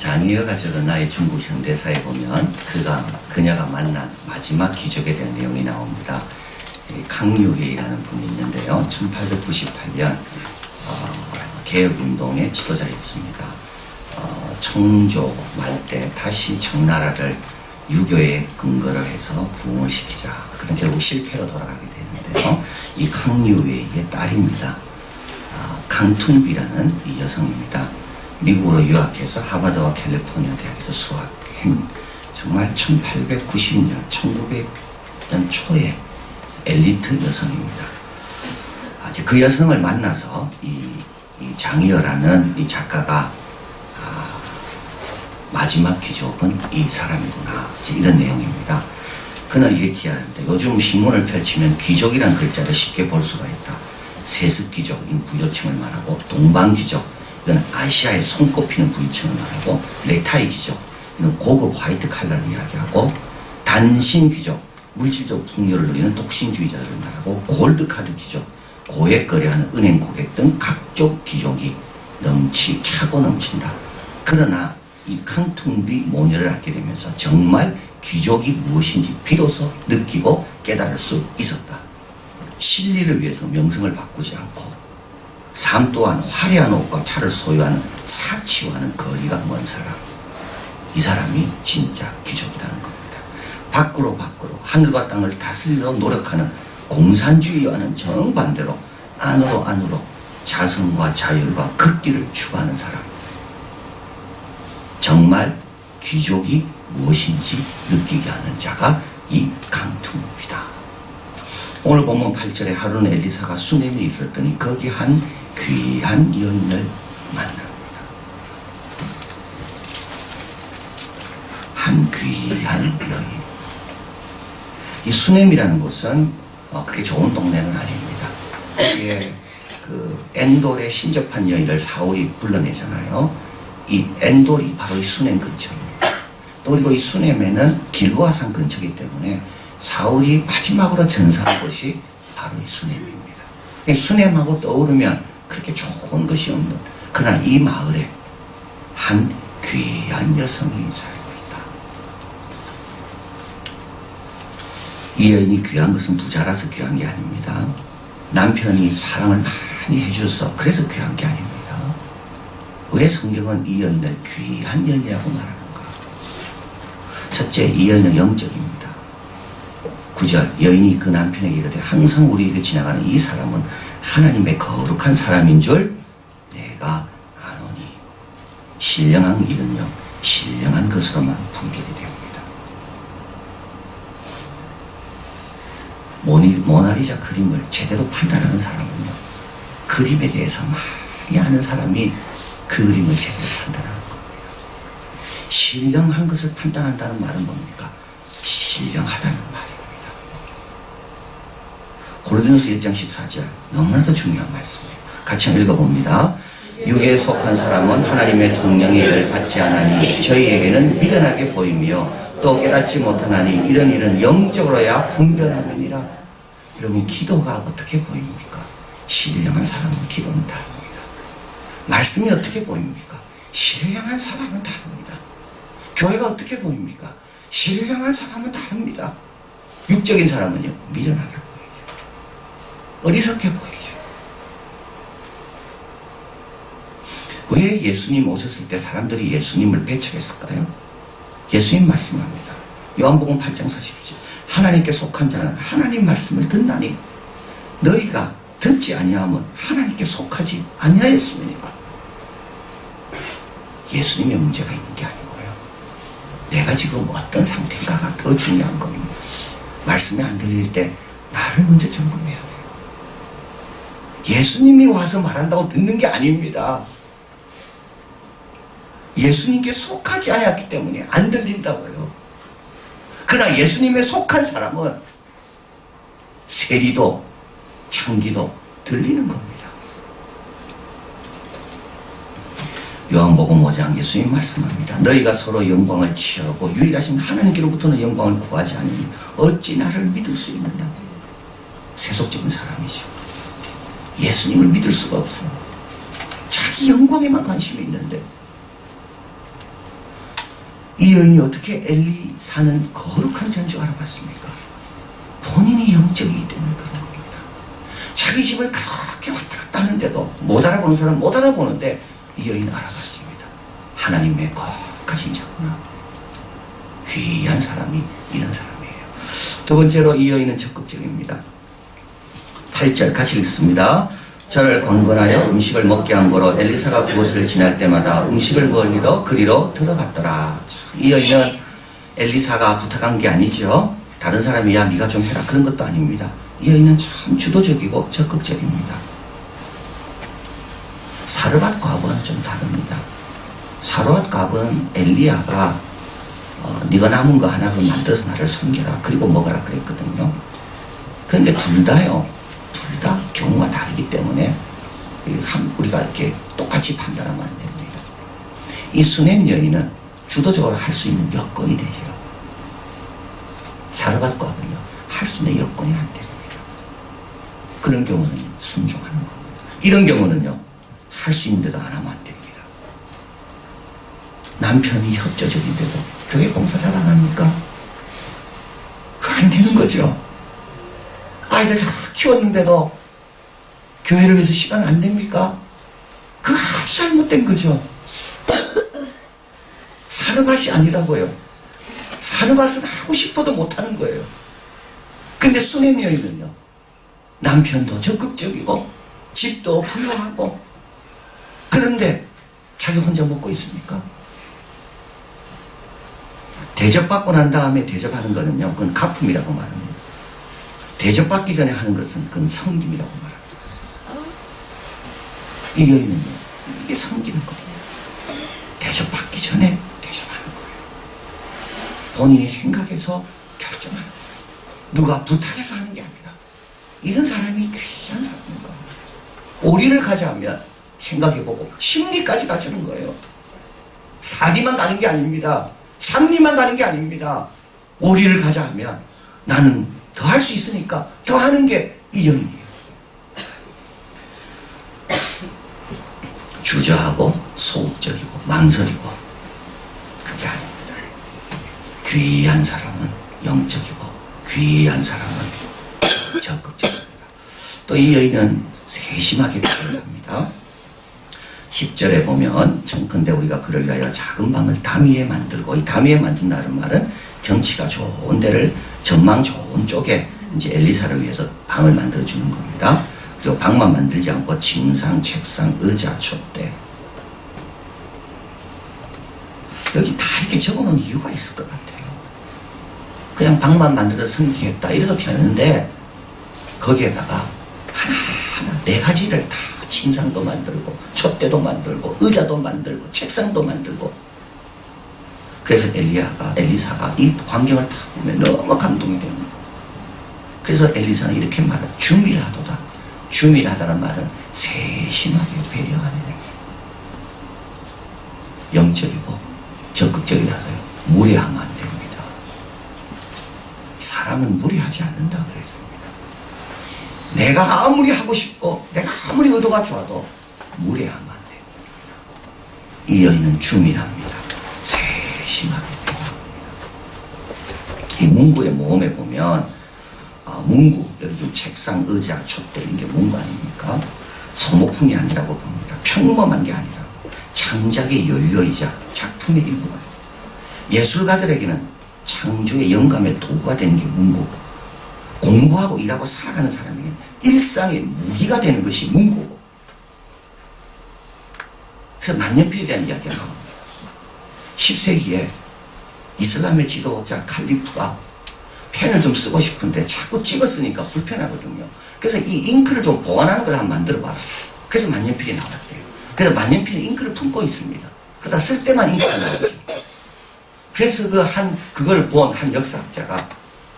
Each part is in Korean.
장희여가 적은 나의 중국 현대사에 보면 그녀가 만난 마지막 귀족에 대한 내용이 나옵니다. 강유회라는 분이 있는데요. 1898년 개혁운동의 지도자였습니다. 청조 말 때 다시 청나라를 유교에 근거를 해서 부흥을 시키자. 그런 결국 실패로 돌아가게 되는데요. 이 강유회의 딸입니다. 강툰비라는 이 여성입니다. 미국으로 유학해서 하버드와 캘리포니아 대학에서 수학한 정말 1890년, 1900년 초에 엘리트 여성입니다. 이제 그 여성을 만나서 이 장희여라는 이 작가가 마지막 귀족은 이 사람이구나. 이제 이런 내용입니다. 그는 이렇게 하는데 요즘 신문을 펼치면 귀족이란 글자를 쉽게 볼 수가 있다. 세습귀족인 부여층을 말하고 동방귀족, 이건 아시아에 손꼽히는 부유층을 말하고 넥타이 귀족, 이건 고급 화이트 칼라를 이야기하고 단신 귀족, 물질적 풍요를 누리는 독신주의자들을 말하고 골드카드 귀족, 고액 거래하는 은행 고객 등 각종 귀족이 차고 넘친다. 그러나 이 캉퉁비 모녀를 알게 되면서 정말 귀족이 무엇인지 비로소 느끼고 깨달을 수 있었다. 실리를 위해서 명성을 바꾸지 않고 삶 또한 화려한 옷과 차를 소유하는 사치와는 거리가 먼 사람, 이 사람이 진짜 귀족이라는 겁니다. 밖으로 하늘과 땅을 다스리려 노력하는 공산주의와는 정반대로 안으로 자성과 자율과 극기를 추구하는 사람, 정말 귀족이 무엇인지 느끼게 하는 자가 이 강퉁비다. 오늘 본문 8절에 하루는 엘리사가 수넴에 이르렀더니 거기 한 귀한 여인을 만납니다. 한 귀한 여인. 이 수넴이라는 곳은 그렇게 좋은 동네는 아닙니다. 거기에 그 엔돌에 신접한 여인을 사울이 불러내잖아요. 이 엔돌이 바로 이 수넴 근처입니다. 또 그리고 이 수넴에는 길보아산 근처이기 때문에 사울이 마지막으로 전사한 곳이 바로 이 수넴입니다. 수넴하고 떠오르면 그렇게 좋은 것이 없는, 그러나 이 마을에 한 귀한 여성이 살고 있다. 이 여인이 귀한 것은 부자라서 귀한 게 아닙니다. 남편이 사랑을 많이 해줘서 그래서 귀한 게 아닙니다. 왜 성경은 이 여인을 귀한 여인이라고 말하는가? 첫째, 이 여인은 영적입니다. 9절, 여인이 그 남편에게 이르되 항상 우리 일을 지나가는 이 사람은 하나님의 거룩한 사람인 줄 내가 아노니. 신령한 일은요, 신령한 것으로만 분별이 됩니다. 모나리자 그림을 제대로 판단하는 사람은요, 그림에 대해서 많이 아는 사람이 그 그림을 제대로 판단하는 겁니다. 신령한 것을 판단한다는 말은 뭡니까? 신령하다는 말입니다. 고린도전서 1장 14절, 너무나도 중요한 말씀이에요. 같이 한번 읽어봅니다. 육에 속한 사람은 하나님의 성령의 일을 받지 않으니 저희에게는 미련하게 보이며 또 깨닫지 못하나니 이런 일은 영적으로야 분별함이니라. 여러분, 기도가 어떻게 보입니까? 신령한 사람은 기도는 다릅니다. 말씀이 어떻게 보입니까? 신령한 사람은 다릅니다. 교회가 어떻게 보입니까? 신령한 사람은 다릅니다. 육적인 사람은요, 미련하게 보이죠. 어리석게 보이죠. 왜 예수님 오셨을 때 사람들이 예수님을 배척했을까요? 예수님 말씀합니다. 요한복음 8장 40절, 하나님께 속한 자는 하나님 말씀을 듣나니 너희가 듣지 아니하면 하나님께 속하지 아니하였습니까? 예수님의 문제가 있는 게 아니고요, 내가 지금 어떤 상태인가가 더 중요한 겁니다. 말씀이 안 들릴 때 나를 먼저 점검해야 돼요. 예수님이 와서 말한다고 듣는 게 아닙니다. 예수님께 속하지 않았기 때문에 안 들린다고요. 그러나 예수님에 속한 사람은 세리도 창기도 들리는 겁니다. 요한복음 5장 예수님 말씀합니다. 너희가 서로 영광을 취하고 유일하신 하나님께로부터는 영광을 구하지 않으니 어찌 나를 믿을 수 있느냐. 세속적인 사람이죠. 예수님을 믿을 수가 없어. 자기 영광에만 관심이 있는데 이 여인이 어떻게 엘리사는 거룩한 자인 줄 알아봤습니까? 본인이 영적이기 때문에 그런 겁니다. 자기 집을 그렇게 왔다 갔다 하는데도 못 알아보는 사람 못 알아보는데 이 여인은 알아봤습니다. 하나님의 거룩하신 자구나. 귀한 사람이 이런 사람이에요. 두 번째로 이 여인은 적극적입니다. 8절 같이 읽습니다. 저를 권건하여 음식을 먹게 한 거로 엘리사가 그곳을 지날 때마다 음식을 먹이러 그리로 들어갔더라. 이 여인은 엘리사가 부탁한 게 아니죠. 다른 사람이 야 네가 좀 해라 그런 것도 아닙니다. 이 여인은 참 주도적이고 적극적입니다. 사르밧 과부는 좀 다릅니다. 사르밧 과부는 엘리야가 네가 남은 거 하나 그 만들어서 나를 섬겨라 그리고 먹어라 그랬거든요. 그런데 둘 다요. 둘 다 경우가 다르기 때문에 우리가 이렇게 똑같이 판단하면 안 됩니다. 이 수넴 여인은 주도적으로 할 수 있는 여건이 되죠. 사르밧 과부는요. 할 수 있는 여건이 안 됩니다. 그런 경우는요. 순종하는 겁니다. 이런 경우는요. 할 수 있는데도 안 하면 안 됩니다. 남편이 협조적인데도 교회 봉사자가 안 합니까? 그거 안 되는 거죠. 아이들 다 키웠는데도 교회를 위해서 시간 안 됩니까? 그거 아주 잘못된 거죠. 사르밧이 아니라고요. 사르밧은 하고 싶어도 못하는 거예요. 근데 수넴 여인은요. 남편도 적극적이고 집도 부유하고 그런데 자기 혼자 먹고 있습니까? 대접받고 난 다음에 대접하는 거는요. 그건 가품이라고 말합니다. 대접받기 전에 하는 것은 그건 섬김이라고 말합니다. 이 여인은요. 이게 섬기는 거예요. 대접받기 전에 대접하는 거예요. 본인이 생각해서 결정하는 거예요. 누가 부탁해서 하는 게 아니라 이런 사람이 귀한 사람인 거예요. 오리를 가자 하면 생각해보고 심리까지 가주는 거예요. 사리만 가는 게 아닙니다. 삼리만 가는 게 아닙니다. 오리를 가자 하면 나는 더 할 수 있으니까 더 하는 게 이 여인이에요. 주저하고 소극적이고 망설이고 그게 아닙니다. 귀한 사람은 영적이고 귀한 사람은 적극적입니다. 또 이 여인은 세심하게 표현합니다. 10절에 보면 청컨대 우리가 그를 위하여 작은 방을 담위에 만들고 이 담위에 만든다는 말은 경치가 좋은 데를 전망 좋은 쪽에 이제 엘리사를 위해서 방을 만들어 주는 겁니다. 그리고 방만 만들지 않고 침상, 책상, 의자, 촛대 여기 다 이렇게 적어놓은 이유가 있을 것 같아요. 그냥 방만 만들어서 섬기겠다 이래도 되는데 거기에다가 하나하나 4가지를 다 침상도 만들고 촛대도 만들고 의자도 만들고 책상도 만들고 그래서 엘리사가 이 광경을 다 보면 너무 감동이 됩니다. 그래서 엘리사는 이렇게 말해요. 주밀하도다. 주밀하다는 말은 세심하게 배려하는 영적이고 적극적이라서요. 무리하면 안 됩니다. 사람은 무리하지 않는다 그랬습니다. 내가 아무리 하고 싶고 내가 아무리 의도가 좋아도 무리하면 안 됩니다. 이 여인은 주밀합니다. 세심하게 배려합니다. 이 문구의 모험에 보면 문구, 여기 지금 책상, 의자, 촛대 이런 게 문구 아닙니까? 소모품이 아니라고 봅니다. 평범한 게 아니라 창작의 연료이자 작품의 일부가 됩니다. 예술가들에게는 창조의 영감의 도구가 되는 게 문구, 공부하고 일하고 살아가는 사람에게는 일상의 무기가 되는 것이 문구고 그래서 만년필에 대한 이야기가 나옵니다. 10세기에 이슬람의 지도자 칼리프가 펜을 좀 쓰고 싶은데 자꾸 찍었으니까 불편하거든요. 그래서 이 잉크를 좀 보관하는 걸 한번 만들어봐라. 그래서 만년필이 나왔대요. 그래서 만년필은 잉크를 품고 있습니다. 그러다 쓸 때만 잉크가 나오죠. 그래서 그걸 본 한 역사학자가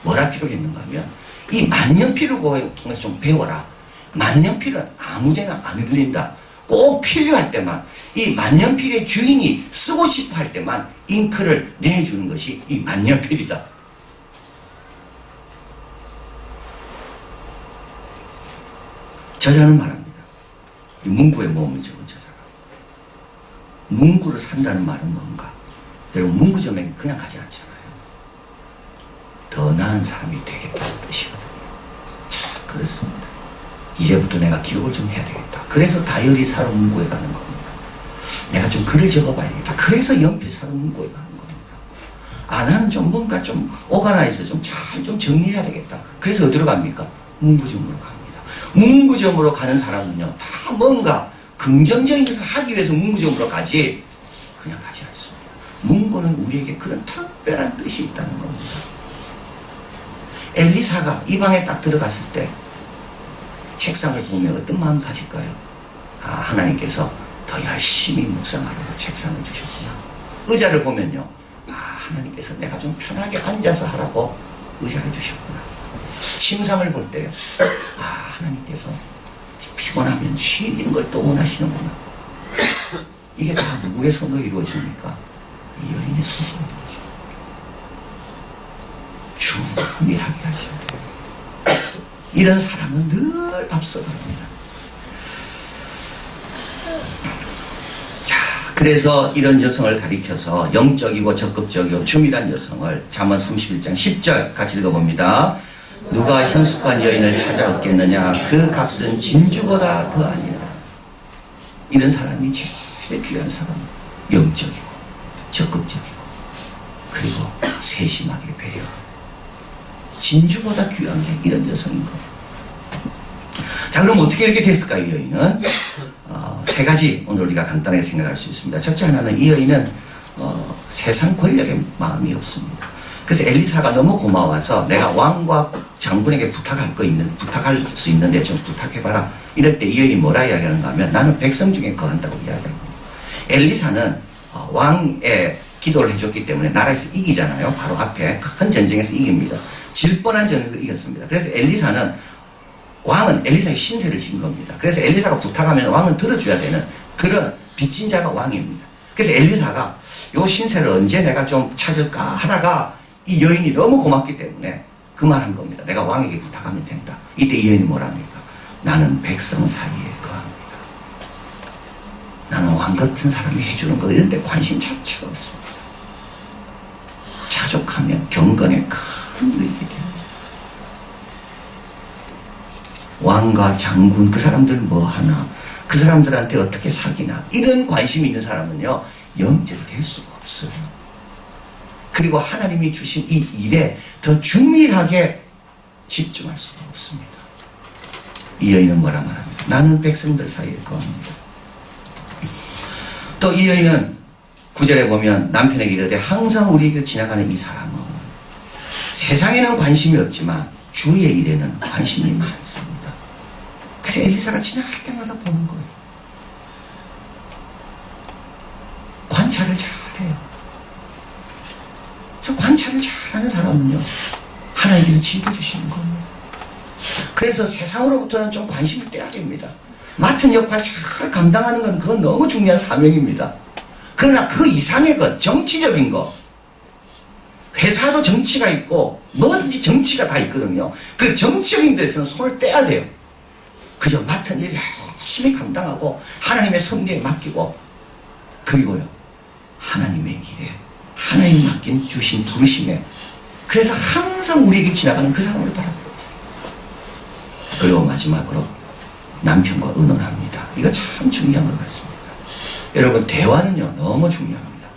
뭐라 기록했는가 하면 이 만년필을 통해서 좀 배워라. 만년필은 아무데나 안 흘린다. 꼭 필요할 때만 이 만년필의 주인이 쓰고 싶어 할 때만 잉크를 내주는 것이 이 만년필이다. 저자는 말합니다. 이 문구의 모험을 적은 저자가. 문구를 산다는 말은 뭔가? 여러분, 문구점에 그냥 가지 않잖아요. 더 나은 사람이 되겠다는 뜻이거든요. 자, 그렇습니다. 이제부터 내가 기록을 좀 해야 되겠다. 그래서 다이어리 사러 문구에 가는 겁니다. 내가 좀 글을 적어봐야겠다. 그래서 연필 사러 문구에 가는 겁니다. 아, 나는 좀 뭔가 좀 오가나이서 좀 잘 좀 정리해야 되겠다. 그래서 어디로 갑니까? 문구점으로 갑니다. 문구점으로 가는 사람은요, 다 뭔가 긍정적인 것을 하기 위해서 문구점으로 가지, 그냥 가지 않습니다. 문구는 우리에게 그런 특별한 뜻이 있다는 겁니다. 엘리사가 이 방에 딱 들어갔을 때 책상을 보면 어떤 마음 가질까요? 아, 하나님께서 더 열심히 묵상하라고 책상을 주셨구나. 의자를 보면요, 아, 하나님께서 내가 좀 편하게 앉아서 하라고 의자를 주셨구나. 침상을 볼 때요, 아, 하나님께서 피곤하면 쉬는 걸 또 원하시는구나. 이게 다 누구의 손으로 이루어집니까? 이 여인의 손으로 이루어집니다. 충분히 하게 하셔야 돼요. 이런 사람은 늘 앞서갑니다. 자, 그래서 이런 여성을 가리켜서 영적이고 적극적이고 주밀한 여성을 잠언 31장 10절 같이 읽어봅니다. 누가 현숙한 여인을 찾아 얻겠느냐? 그 값은 진주보다 더 아니라. 이런 사람이 제일 귀한 사람. 영적이고 적극적이고 그리고 세심하게 배려. 진주보다 귀한 게 이런 여성인 거. 자, 그럼 어떻게 이렇게 됐을까요, 이 여인은? 세 가지 오늘 우리가 간단하게 생각할 수 있습니다. 첫째 하나는 이 여인은 세상 권력에 마음이 없습니다. 그래서 엘리사가 너무 고마워서 내가 왕과 장군에게 부탁할 수 있는데 좀 부탁해봐라. 이럴 때 이 여인이 뭐라 이야기하는가 하면 나는 백성 중에 거한다고 이야기합니다. 엘리사는 왕의 기도를 해줬기 때문에 나라에서 이기잖아요. 바로 앞에 큰 전쟁에서 이깁니다. 질 뻔한 전쟁에서 이겼습니다. 그래서 엘리사는 왕은 엘리사의 신세를 진 겁니다. 그래서 엘리사가 부탁하면 왕은 들어줘야 되는 그런 빚진 자가 왕입니다. 그래서 엘리사가 요 신세를 언제 내가 좀 찾을까 하다가 이 여인이 너무 고맙기 때문에 그 말 한 겁니다. 내가 왕에게 부탁하면 된다. 이때 이 여인이 뭐라 합니까? 나는 백성 사이에 거합니다. 나는 왕 같은 사람이 해주는 거 이런 데 관심 자체가 없습니다. 자족하면 경건에 큰 이익이 됩니다. 왕과 장군 그 사람들 뭐 하나, 그 사람들한테 어떻게 사귀나 이런 관심이 있는 사람은요 영적이 될 수가 없어요. 그리고 하나님이 주신 이 일에 더 중밀하게 집중할 수가 없습니다. 이 여인은 뭐라 말합니까? 나는 백성들 사이에 거합니다. 또 이 여인은 9절에 보면 남편에게 이르되 항상 우리에게 지나가는 이 사람은 세상에는 관심이 없지만 주의 일에는 관심이 많습니다. 그래서 엘리사가 지나갈 때마다 보는 거예요. 관찰을 잘해요. 저 관찰을 잘하는 사람은요 하나님께서 지켜주시는 겁니다. 그래서 세상으로부터는 좀 관심을 떼야 됩니다. 맡은 역할 잘 감당하는 건 그건 너무 중요한 사명입니다. 그러나 그 이상의 것, 정치적인 것, 회사도 정치가 있고 뭐든지 정치가 다 있거든요. 그 정치적인 데서는 손을 떼야 돼요. 그저 맡은 일 열심히 감당하고 하나님의 섭리에 맡기고 그리고요 하나님의 일에 하나님 맡긴 주신 부르심에 그래서 항상 우리에게 지나가는 그 사람을 바라보고 그리고 마지막으로 남편과 의논합니다. 이거 참 중요한 것 같습니다. 여러분 대화는요 너무 중요합니다.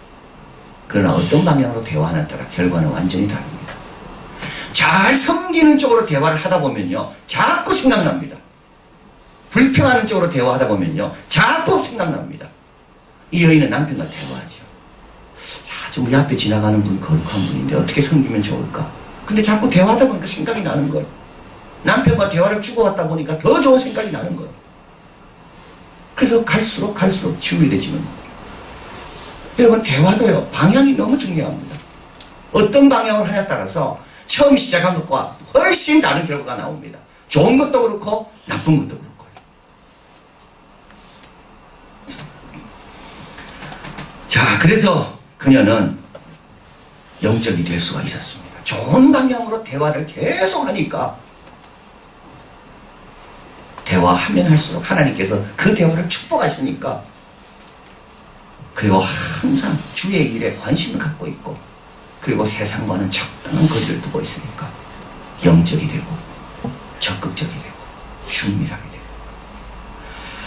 그러나 어떤 방향으로 대화하느냐에 따라 결과는 완전히 다릅니다. 잘 섬기는 쪽으로 대화를 하다 보면요 자꾸 생각납니다. 불평하는 쪽으로 대화하다 보면요 자꾸 생각납니다. 이 여인은 남편과 대화하죠. 좀 우리 앞에 지나가는 분 거룩한 분인데 어떻게 섬기면 좋을까? 근데 자꾸 대화하다 보니까 생각이 나는 거예요. 남편과 대화를 주고받다 보니까 더 좋은 생각이 나는 거예요. 그래서 갈수록 치유해지는 거예요. 여러분 대화도요 방향이 너무 중요합니다. 어떤 방향으로 하냐에 따라서 처음 시작한 것과 훨씬 다른 결과가 나옵니다. 좋은 것도 그렇고 나쁜 것도 그렇고요. 자, 그래서 그녀는 영적이 될 수가 있었습니다. 좋은 방향으로 대화를 계속 하니까 대화하면 할수록 하나님께서 그 대화를 축복하시니까 그리고 항상 주의 일에 관심을 갖고 있고, 그리고 세상과는 적당한 거리를 두고 있으니까 영적이 되고 적극적이 되고 중밀하게 되고.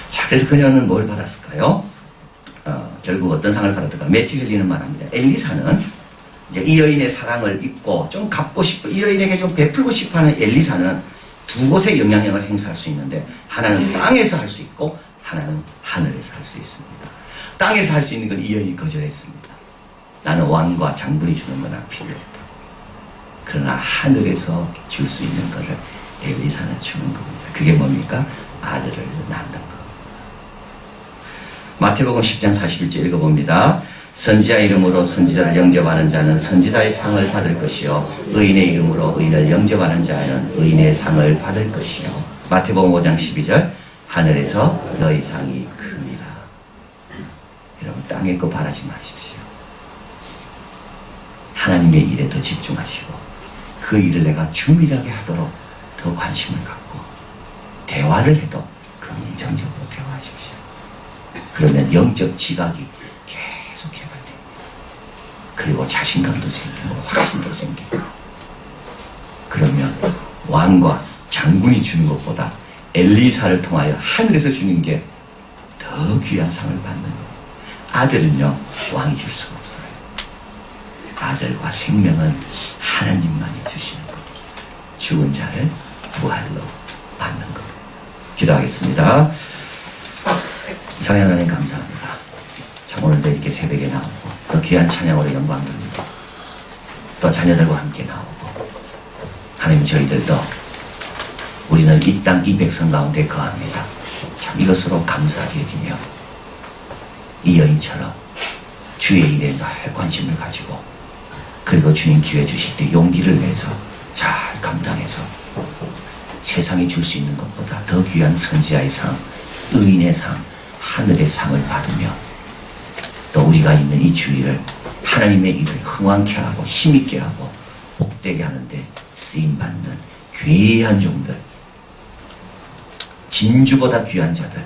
자, 그래서 그녀는 뭘 받았을까요? 결국 어떤 상을 받았을까? 매튜 헨리는 말합니다. 엘리사는 이제 이 여인의 사랑을 입고 좀 갚고 싶어, 이 여인에게 좀 베풀고 싶어 하는 엘리사는 두 곳의 영향력을 행사할 수 있는데, 하나는 땅에서 할 수 있고 하나는 하늘에서 할 수 있습니다. 땅에서 할 수 있는 건 이 여인이 거절했습니다. 나는 왕과 장군이 주는 거나 필요 없다고. 그러나 하늘에서 줄 수 있는 것을 엘리사는 주는 겁니다. 그게 뭡니까? 아들을 낳는 겁니다. 마태복음 10장 41절 읽어봅니다. 선지자 이름으로 선지자를 영접하는 자는 선지자의 상을 받을 것이요, 의인의 이름으로 의인을 영접하는 자는 의인의 상을 받을 것이요. 마태복음 5장 12절, 하늘에서 너희 상이 크니라. 여러분, 땅의 거 바라지 마십시오. 하나님의 일에 더 집중하시고, 그 일을 내가 중밀하게 하도록 더 관심을 갖고, 대화를 해도 긍정적으로 대화하십시오. 그러면 영적 지각이 계속 개발됩니다. 그리고 자신감도 생기고 확신도 생기고. 그러면 왕과 장군이 주는 것보다 엘리사를 통하여 하늘에서 주는 게 더 귀한 상을 받는 거예요. 아들은요, 왕이 줄 수가 없어요. 아들과 생명은 하나님만이 주시는 겁니다. 죽은 자를 부활로 받는 겁니다. 기도하겠습니다. 사랑하는 하나님, 감사합니다. 참, 오늘도 이렇게 새벽에 나오고 또 귀한 찬양으로 영광 돌리고 또 자녀들과 함께 나오고, 하나님, 저희들도 우리는 이 땅 이 백성 가운데 거합니다. 참, 이것으로 감사하게 여기며 이 여인처럼 주의 일에 늘 관심을 가지고, 그리고 주님 기회 주실 때 용기를 내서 잘 감당해서 세상이 줄 수 있는 것보다 더 귀한 선지자의 상, 의인의 상, 하늘의 상을 받으며, 또 우리가 있는 이 주의를 하나님의 일을 흥왕케 하고 힘있게 하고 복되게 하는데 쓰임받는 귀한 종들, 진주보다 귀한 자들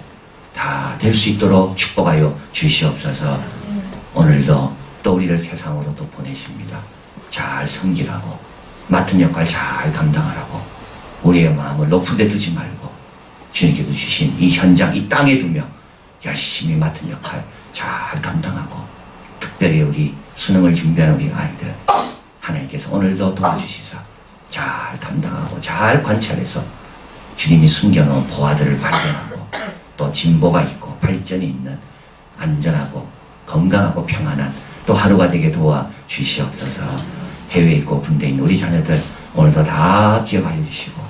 다 될 수 있도록 축복하여 주시옵소서. 오늘도 또 우리를 세상으로 또 보내십니다. 잘 섬기라고, 맡은 역할 잘 감당하라고, 우리의 마음을 높은 데 두지 말고 주님께서 주신 이 현장, 이 땅에 두며 열심히 맡은 역할 잘 감당하고, 특별히 우리 수능을 준비하는 우리 아이들, 하나님께서 오늘도 도와주시사 잘 감당하고 잘 관찰해서 주님이 숨겨놓은 보화들을 발견하고, 또 진보가 있고 발전이 있는 안전하고 건강하고 평안한 또 하루가 되게 도와 주시옵소서. 해외에 있고 군대에 있는 우리 자녀들 오늘도 다 기억하여 주시고,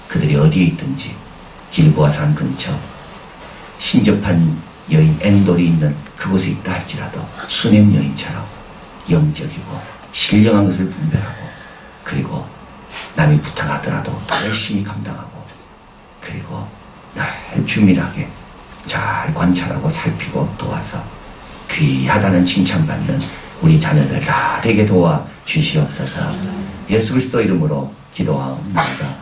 그들이 어디에 있든지 길보아 산 근처 신접한 여인 엔돌이 있는 그곳에 있다 할지라도 수냄 여인처럼 영적이고 신령한 것을 분별하고, 그리고 남이 부탁하더라도 더 열심히 감당하고, 그리고 늘 주밀하게 잘 관찰하고 살피고 도와서 귀하다는 칭찬받는 우리 자녀들 다 되게 도와 주시옵소서. 예수 그리스도 이름으로 기도하옵나이다.